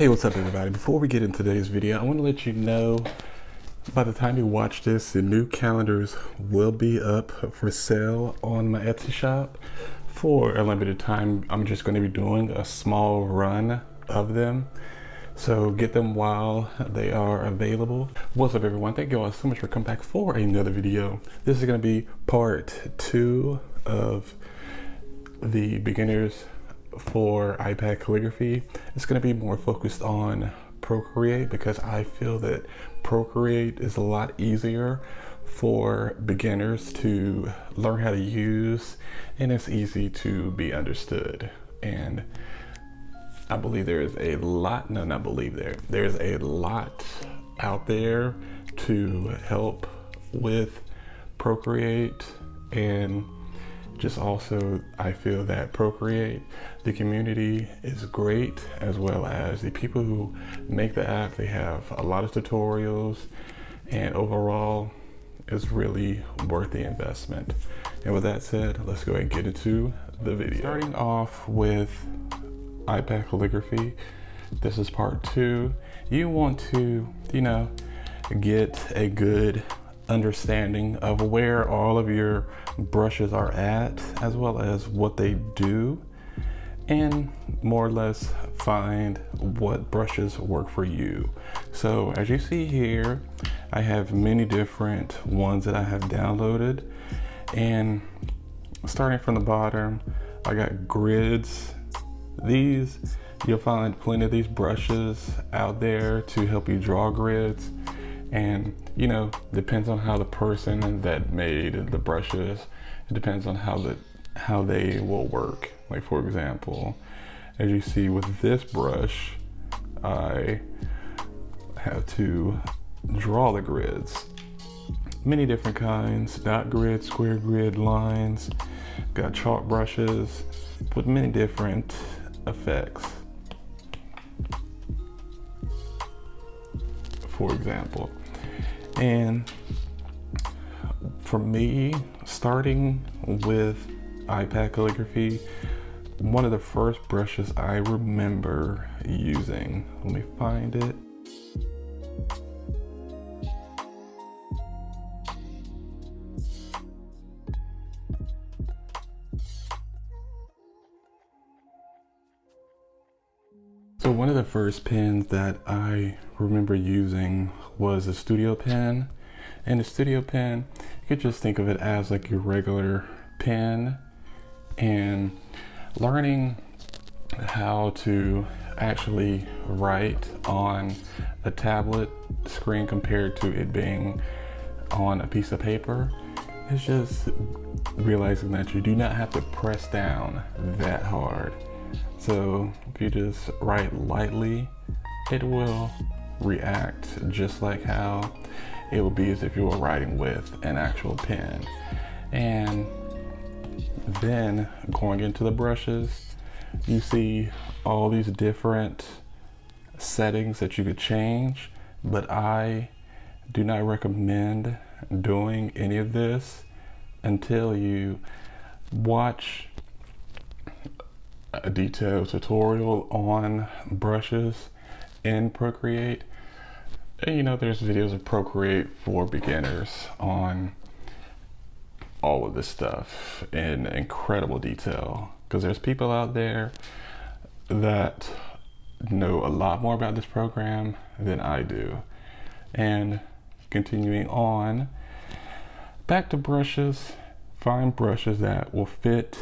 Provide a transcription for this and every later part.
Hey, what's up everybody? Before we get into today's video, I want to let you know by the time you watch this, the new calendars will be up for sale on my Etsy shop for a limited time. I'm just going to be doing a small run of them. So get them while they are available. What's up everyone? Thank you all so much for coming back for another video. This is going to be part 2 of the beginners for iPad calligraphy. It's going to be more focused on Procreate because I feel that Procreate is a lot easier for beginners to learn how to use, and it's easy to be understood. And I believe there is a lot, no, not believe there's a lot out there to help with Procreate. And just also, I feel that Procreate, the community is great, as well as the people who make the app. They have a lot of tutorials, and overall, it's really worth the investment. And with that said, let's go ahead and get into the video. Starting off with iPad calligraphy, this is part 2. You want to, get a good understanding of where all of your brushes are at, as well as what they do, and more or less find what brushes work for you. So as you see here, I have many different ones that I have downloaded, and starting from the bottom, I got grids. These, you'll find plenty of these brushes out there to help you draw grids. And depends on how the person that made the brushes, it depends on how they will work. Like for example, as you see with this brush, I have to draw the grids. Many different kinds: dot grid, square grid, lines. Got chalk brushes with many different effects. For example. And for me, starting with iPad calligraphy, one of the first brushes I remember using, let me find it. So one of the first pens that I remember using was a studio pen. And the studio pen, you could just think of it as like your regular pen, and learning how to actually write on a tablet screen compared to it being on a piece of paper, it's just realizing that you do not have to press down that hard. So if you just write lightly, it will react just like how it would be as if you were writing with an actual pen. And then going into the brushes, you see all these different settings that you could change, but I do not recommend doing any of this until you watch a detailed tutorial on brushes in Procreate. And there's videos of Procreate for beginners on all of this stuff in incredible detail, because there's people out there that know a lot more about this program than I do. And continuing on, back to brushes, find brushes that will fit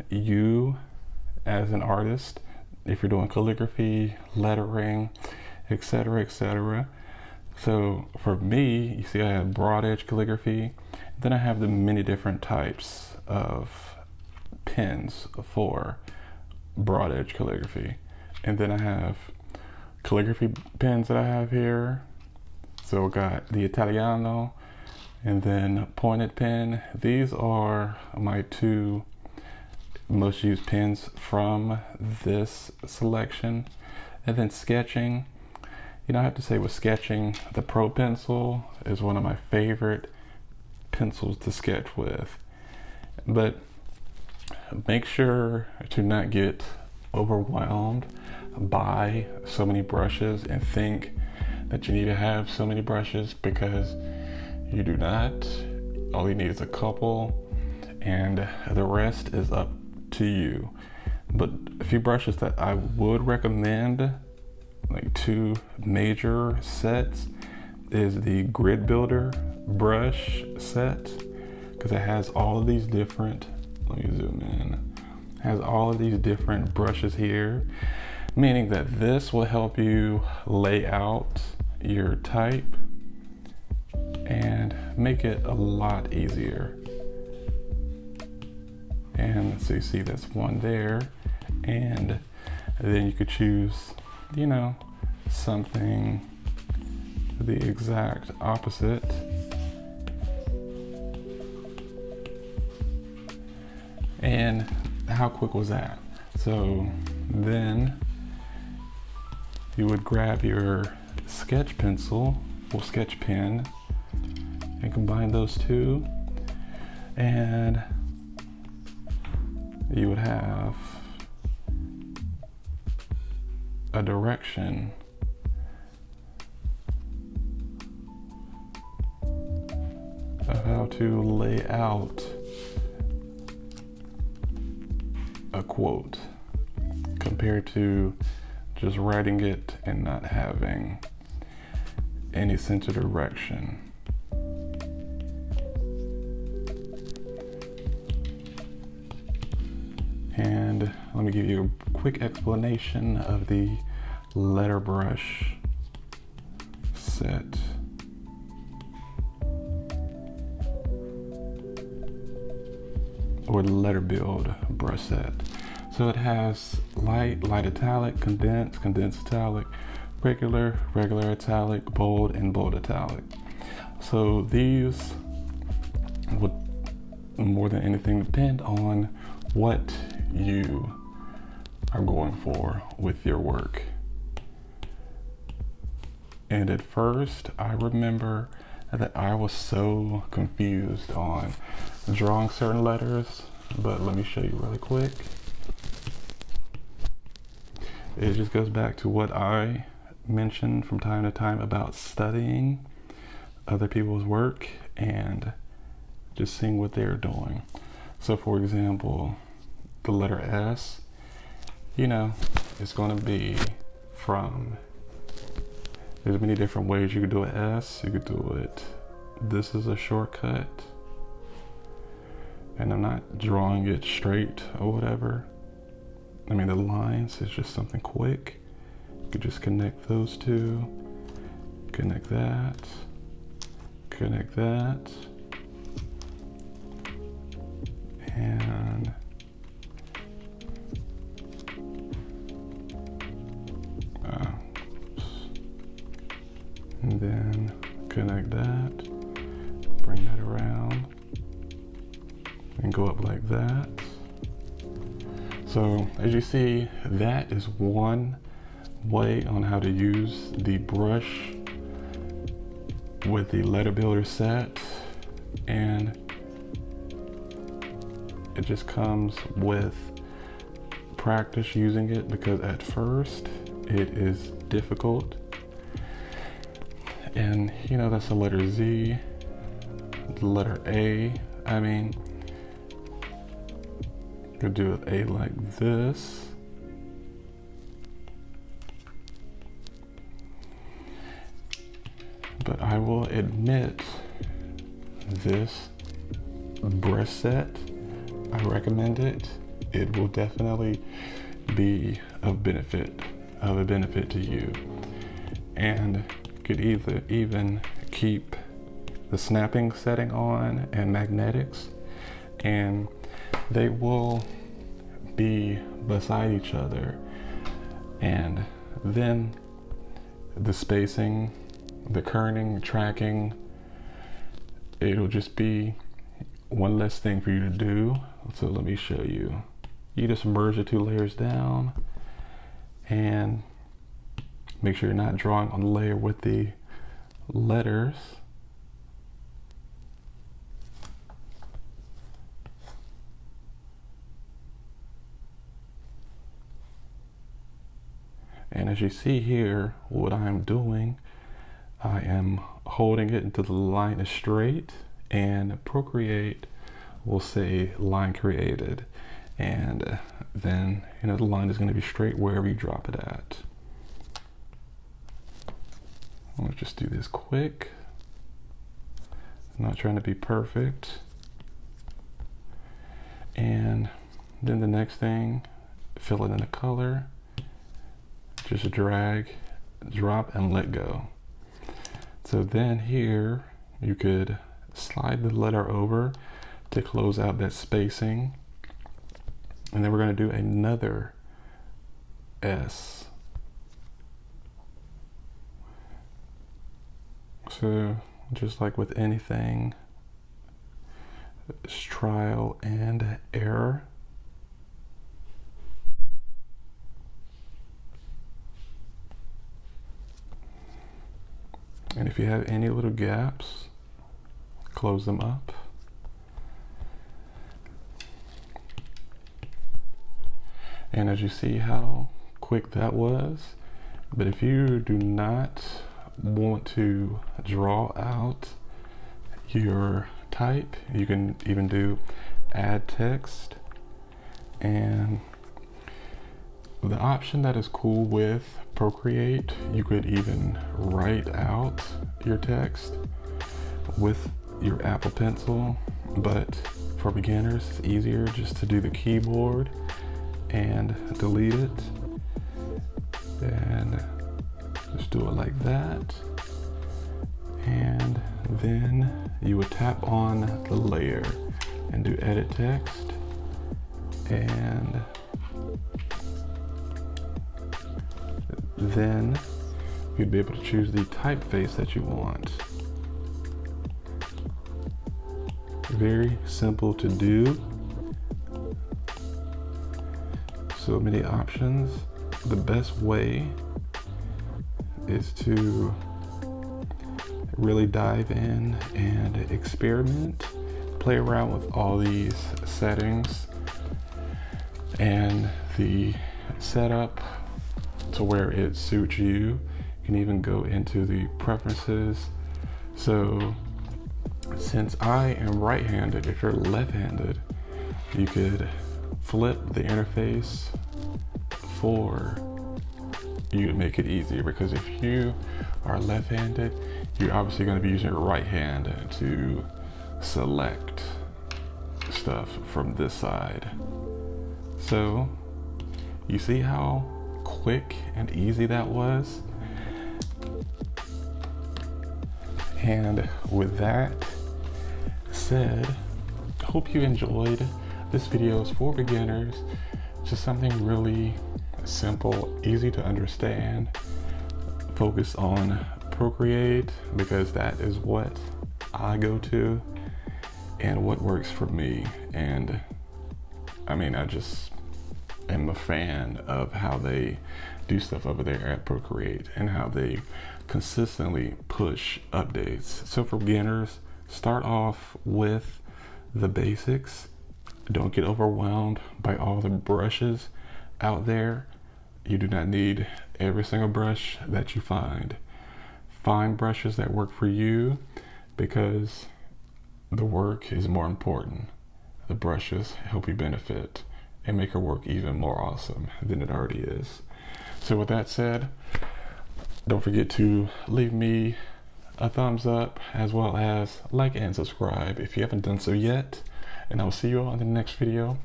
you as an artist, if you're doing calligraphy, lettering, etc., etc. So for me, you see I have broad edge calligraphy, then I have the many different types of pens for broad edge calligraphy. And then I have calligraphy pens that I have here. So I got the Italiano and then pointed pen. These are my 2 most used pens from this selection. And then sketching, I have to say with sketching, the Pro pencil is one of my favorite pencils to sketch with. But make sure to not get overwhelmed buy so many brushes and think that you need to have so many brushes, because you do not. All you need is a couple, and the rest is up to you. But a few brushes that I would recommend, like 2 major sets, is the Grid Builder brush set, because it has all of these different, let me zoom in, has all of these different brushes here, meaning that this will help you lay out your type and make it a lot easier. And so you see that's one there, and then you could choose, you know, something the exact opposite. And how quick was that? So then you would grab your sketch pencil or sketch pen and combine those two, and you would have a direction of how to lay out a quote, compared to just writing it and not having any sense of direction. And let me give you a quick explanation of the letter brush set. Or the letter build brush set. So it has light, light italic, condensed, condensed italic, regular, regular italic, bold, and bold italic. So these would more than anything depend on what you are going for with your work. And at first, I remember that I was so confused on drawing certain letters, but let me show you really quick. It just goes back to what I mentioned from time to time about studying other people's work and just seeing what they're doing. So for example, the letter S, you know, it's going to be from, there's many different ways you could do an S. You could do it, this is a shortcut, and I'm not drawing it straight or whatever. I mean, the lines is just something quick. You could just connect those two, connect that, connect that, and then connect that, bring that around, and go up like that. So as you see, that is one way on how to use the brush with the letter builder set, and it just comes with practice using it, because at first it is difficult. And you know, that's the letter Z, the letter A. I mean, you could do an A like this. But I will admit, this brush set, I recommend it. It will definitely be of a benefit to you. And you could even keep the snapping setting on and magnetics, and they will be beside each other. And then the spacing, the kerning, tracking, it'll just be one less thing for you to do. So let me show you. You just merge the 2 layers down and make sure you're not drawing on the layer with the letters. as you see here, what I'm doing, I am holding it until the line is straight, and Procreate will say line created. And then, the line is going to be straight wherever you drop it at. Let's just do this quick. I'm not trying to be perfect. And then the next thing, fill it in a color. Just drag, drop, and let go. So then here, you could slide the letter over to close out that spacing. And then we're going to do another S. So just like with anything, it's trial and error. And if you have any little gaps, close them up. And as you see how quick that was, but if you do not want to draw out your type, you can even do add text. And the option that is cool with Procreate, you could even write out your text with your Apple Pencil, but for beginners, it's easier just to do the keyboard and delete it, and just do it like that. And then you would tap on the layer and do edit text, and then you'd be able to choose the typeface that you want. Very simple to do. So many options. The best way is to really dive in and experiment, play around with all these settings and the setup to where it suits you. You can even go into the preferences. So since I am right-handed, if you're left-handed, you could flip the interface for you to make it easier, because if you are left-handed, you're obviously going to be using your right hand to select stuff from this side. So you see how quick and easy that was? And with that said, hope you enjoyed. This video is for beginners, just something really simple, easy to understand. Focus on Procreate because that is what I go to and what works for me. And I mean, I just am a fan of how they do stuff over there at Procreate and how they consistently push updates. So for beginners, start off with the basics. Don't get overwhelmed by all the brushes out there. You do not need every single brush that you find. Find brushes that work for you, because the work is more important. The brushes help you benefit and make your work even more awesome than it already is. So with that said, don't forget to leave me a thumbs up, as well as like and subscribe if you haven't done so yet. And I'll see you all in the next video.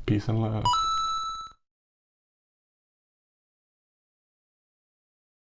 Peace and love.